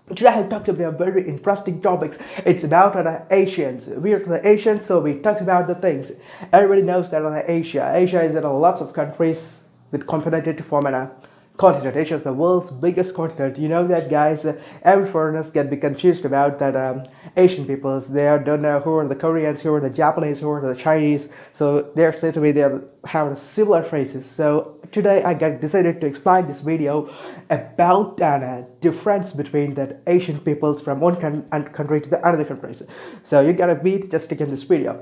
Today I talked about very interesting topics. It's about Asians. We are the Asians, so we talked about the things. Everybody knows that Asia. Asia is in lots of countries with continent to form a continent. Asia is the world's biggest continent. You know that, guys. Every foreigners get be confused about that Asian peoples. Don't know who are the Koreans, who are the Japanese, who are the Chinese. So they're said to be they have similar phrases. So today I got decided to explain this video about a difference between the Asian peoples from one country to the other countries. So you gotta be just to in this video.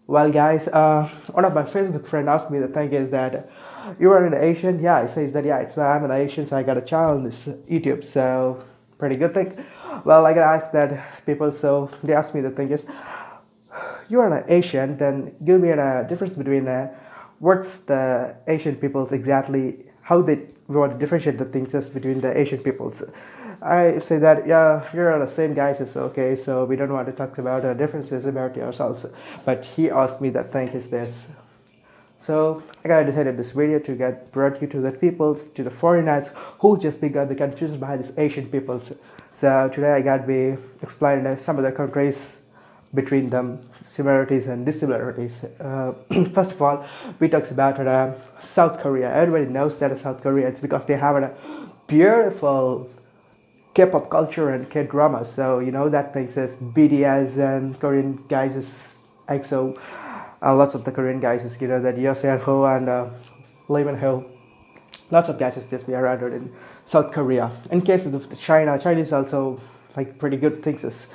Well, guys, one of my Facebook friends asked me the thing is that you are an Asian. Yeah, he says that yeah, it's I'm an Asian, so I got a channel on this YouTube. So pretty good thing. Well, I gotta ask that people. So they asked me the thing is, you are an Asian, then give me a difference between what's the Asian peoples exactly, how they want to differentiate the things just between the Asian peoples. I say that yeah, you're the same guys. It's okay, so we don't want to talk about differences about yourselves. But he asked me that thing is this. So I gotta decided this video to get brought you to the peoples, to the foreigners who just got the confused by these Asian peoples. So today I gotta be explaining some of the countries between them, similarities and dissimilarities. First of all, we talks about South Korea. Everybody knows that South Korea. It's because they have a beautiful K-pop culture and K-drama. So you know that things as BTS and Korean guys is EXO. Lots of the Korean guys is that Yoseon Ho and Lee Min Ho. Lots of guys is just be around in South Korea. In case of China, China is also like pretty good things.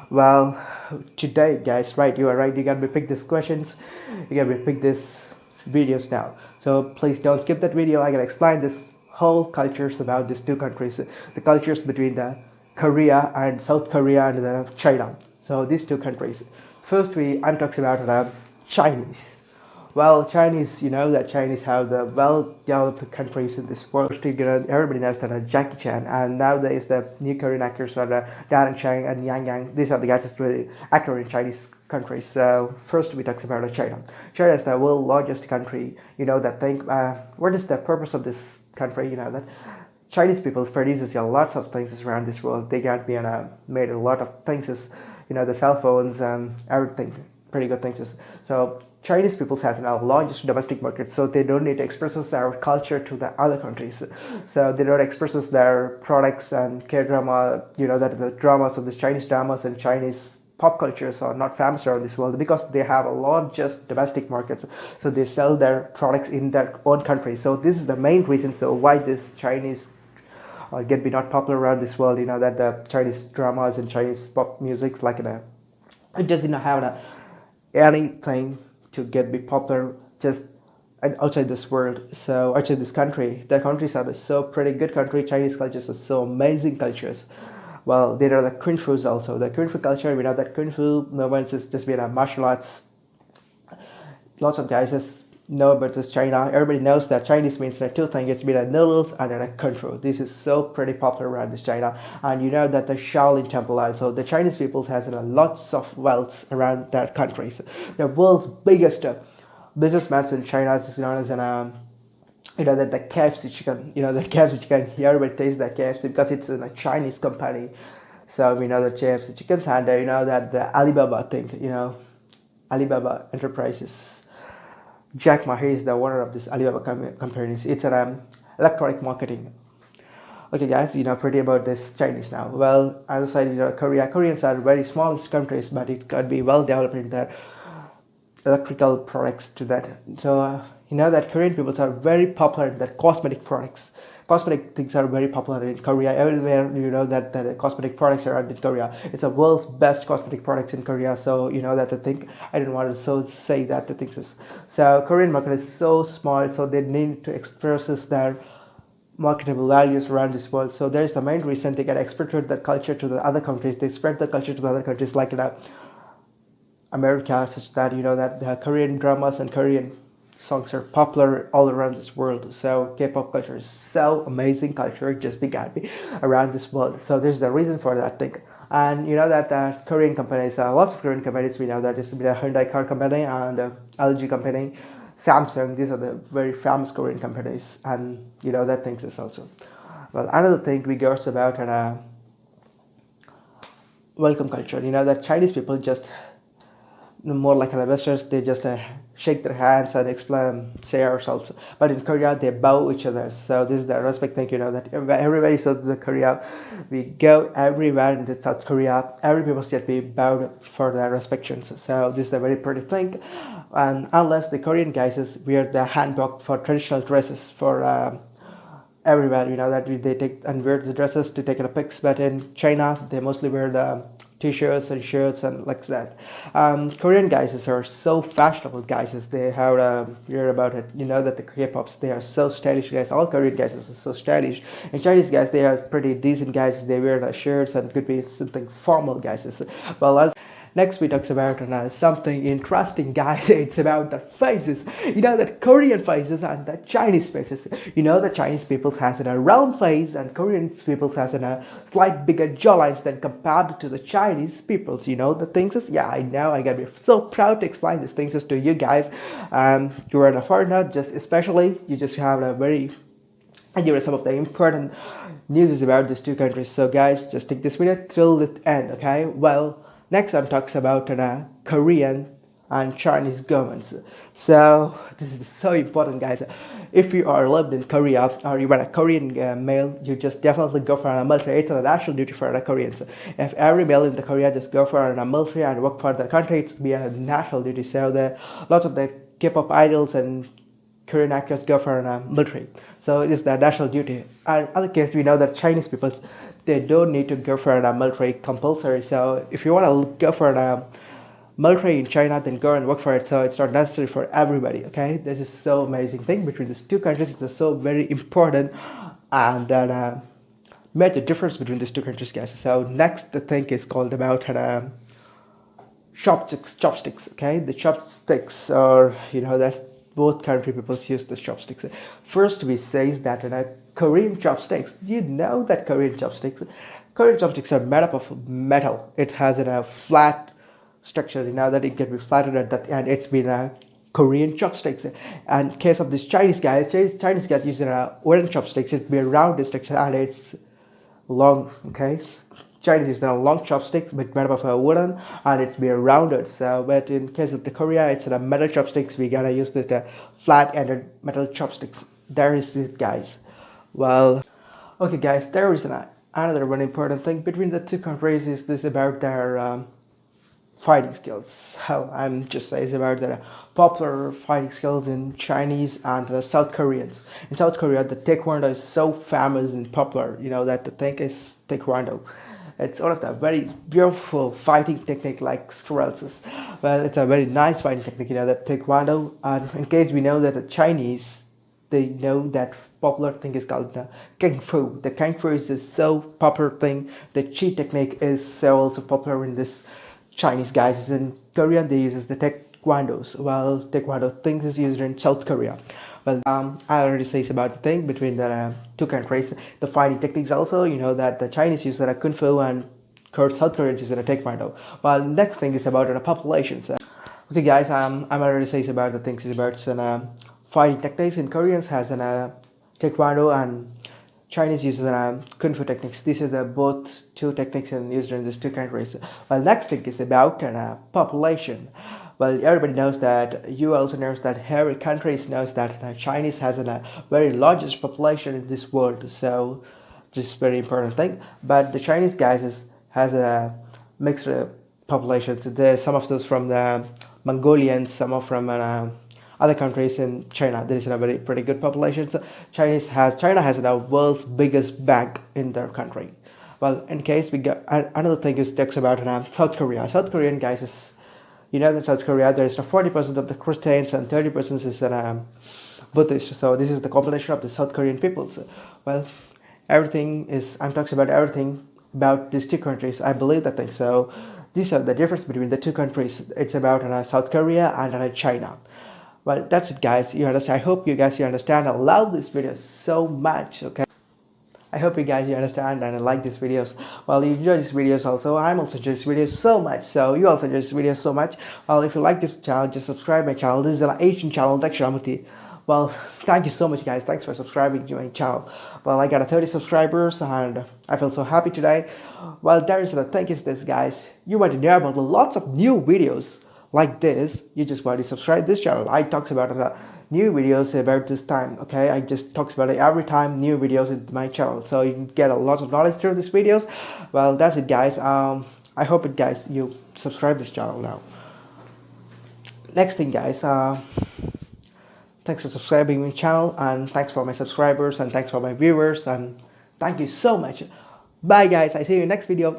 Well, today, guys, right? You are right. You gotta be pick these questions. You gotta be pick these videos now. So please don't skip that video. I gotta explain this whole cultures about these two countries, the cultures between the Korea and South Korea and the China. So these two countries. First, I'm talking about Chinese. Well, Chinese, you know that Chinese have the well-developed countries in this world. Everybody knows that Jackie Chan, and nowadays the new Korean actors are Darren Chang and Yang Yang. These are the guys that really actor in Chinese countries. So first we talk about China. China is the world's largest country. You know that thing. What is the purpose of this country? You know that Chinese people produces lots of things around this world. They got me made a lot of things. The cell phones and everything. Pretty good things. So Chinese people has the largest domestic market, so they don't need to express their culture to the other countries. So they don't express their products and K-drama, that the dramas of these Chinese dramas and Chinese pop cultures are not famous around this world because they have a largest domestic markets. So they sell their products in their own country. So this is the main reason so why this Chinese get be not popular around this world. That the Chinese dramas and Chinese pop music like it doesn't have anything to get be popular just outside this world. So outside this country, the countries are so pretty good country. Chinese cultures are so amazing cultures. Well, there are the kung fu's also. The kung fu culture, we know that kung fu movements is just been a martial arts. Lots of guys know about this China. Everybody knows that Chinese means two things. It's been a noodles and a kung fu. This is so pretty popular around this China. And you know that the Shaolin Temple also, the Chinese people has lots of wealth around that countries. The world's biggest businessman in China is known as that the KFC chicken. The KFC chicken. Everybody tastes that KFC because it's a Chinese company. So we know the KFC chickens and that the Alibaba thing. Alibaba Enterprises. Jack Ma is the owner of this Alibaba company. It's an electronic marketing. Okay, guys, pretty about this Chinese now. Well, as I said, Koreans are very smallest countries, but it could be well developed in their electrical products to that. So that Korean people are very popular in their cosmetic products. Cosmetic things are very popular in Korea. Everywhere that the cosmetic products are in Korea. It's the world's best cosmetic products in Korea. So that the thing I didn't want to say that the things is. So Korean market is so small, so they need to express their marketable values around this world. So there's the main reason they get exported the culture to the other countries. They spread the culture to the other countries like America, such that that the Korean dramas and Korean songs are popular all around this world. So K-pop culture is so amazing culture, just began around this world. So there's the reason for that thing. And that the Korean companies, lots of Korean companies, we know that is the Hyundai car company and LG company, Samsung. These are the very famous Korean companies, and that things is also. Well, another thing we goes about welcome culture. That Chinese people just more like Westerners, they just shake their hands and explain, say ourselves. But in Korea, they bow each other. So this is the respect thing. That everybody South the Korea, we go everywhere in the South Korea. Every people should be bowed for their respections. So this is a very pretty thing. And unless the Korean guys wear the hanbok for traditional dresses for. Everywhere that they take and wear the dresses to take the pics, but in China they mostly wear the t-shirts and shirts and like that. Korean guys are so fashionable guys, they have hear about it, that the K-pops, they are so stylish guys. All Korean guys are so stylish, and Chinese guys, they are pretty decent guys. They wear the shirts and could be something formal guys. Well, next we talk about something interesting, guys. It's about the faces. The Korean faces and the Chinese faces. The Chinese peoples has a round face and Korean peoples has a slight bigger jawlines than compared to the Chinese peoples. The things is, yeah, I know. I gotta be so proud to explain these things to you guys. You are a foreigner, just especially you just have a very. And here are some of the important news about these two countries. So guys, just take this video till the end, okay? Well. Next, I'm talking about Korean and Chinese governments. So this is so important, guys. If you are lived in Korea or you are a Korean male, you just definitely go for a military. It's a national duty for the Koreans. If every male in the Korea just go for a military and work for the country, it's be a national duty. So lots of the K-pop idols and Korean actors go for a military. So it is the national duty. And other case, we know that Chinese people, they don't need to go for a military compulsory. So if you want to go for a military in China, then go and work for it. So it's not necessary for everybody. Okay, this is so amazing thing between these two countries. It's so very important, and that made the difference between these two countries, guys. So next, the thing is called about chopsticks. Okay, the chopsticks are that both country people use the chopsticks. First, we says that Korean chopsticks. Do you know that Korean chopsticks? Korean chopsticks are made up of metal. It has a flat structure. That it can be flattened at that, and it's been a Korean chopsticks. And in case of this Chinese guys using a wooden chopsticks. It's be a round structure and it's long. Okay. Chinese is a long chopstick but made up of a wooden and it's be rounded. So but in case of the Korea, it's a metal chopsticks. We gotta use the flat-ended metal chopsticks. There is this, guys. Well, okay guys, there is another one important thing between the two countries is this about their fighting skills. How I'm just saying about the popular fighting skills in Chinese and the South Koreans. In South Korea, the Taekwondo is so famous and popular. That the thing is Taekwondo. It's one of the very beautiful fighting technique like squirrels. Well, it's a very nice fighting technique, that Taekwondo. And in case we know that the Chinese, they know that popular thing is called the Kung Fu. The Kung Fu is a so popular thing. The Chi technique is so also popular in this Chinese guys. In Korean, they use the Taekwondos. Well, Taekwondo things is used in South Korea. Well, I already says about the thing between the two countries. The fighting techniques also, that the Chinese use the Kung Fu and South Koreans use the Taekwondo. Well, next thing is about the populations. Okay, guys, I'm already says about the things is about fighting techniques. In Koreans has Taekwondo and Chinese uses Kung Fu techniques. These are the both two techniques used in these two countries. Well, next thing is about population. Well, everybody knows that, you also knows that every country knows that Chinese has a very largest population in this world. So, just very important thing. But the Chinese guys has a mixed population. So there's some of those from the Mongolians, some are from other countries in China. There is a very pretty good population. So China has the world's biggest bank in their country. Well, in case we got another thing is talks about South Korea. South Korean guys is, in South Korea there is 40% of the Christians and 30% is Buddhist. So this is the combination of the South Korean peoples. Well, I'm talking about everything about these two countries. I believe that thing. So these are the difference between the two countries. It's about South Korea and China. Well, that's it, guys. You understand? I hope you understand. I love this video so much. Okay. I hope you understand and like these videos. Well, you enjoy these videos also. I'm also enjoying these videos so much. So you also enjoy these videos so much. Well, if you like this channel, just subscribe my channel. This is an Asian channel, Well, Well, thank you so much, guys. Thanks for subscribing to my channel. Well, I got a 30 subscribers and I feel so happy today. Well, there is the thing is this, guys. You want to know about lots of new videos like this. You just want to subscribe this channel. I talks about new videos about this time. Okay, I just talks about it every time new videos in my channel, so you can get a lot of knowledge through these videos. Well, that's it, guys. I hope it, guys, you subscribe this channel now. Next thing, guys, thanks for subscribing my channel, and thanks for my subscribers, and thanks for my viewers, and thank you so much. Bye, guys. I see you in next video.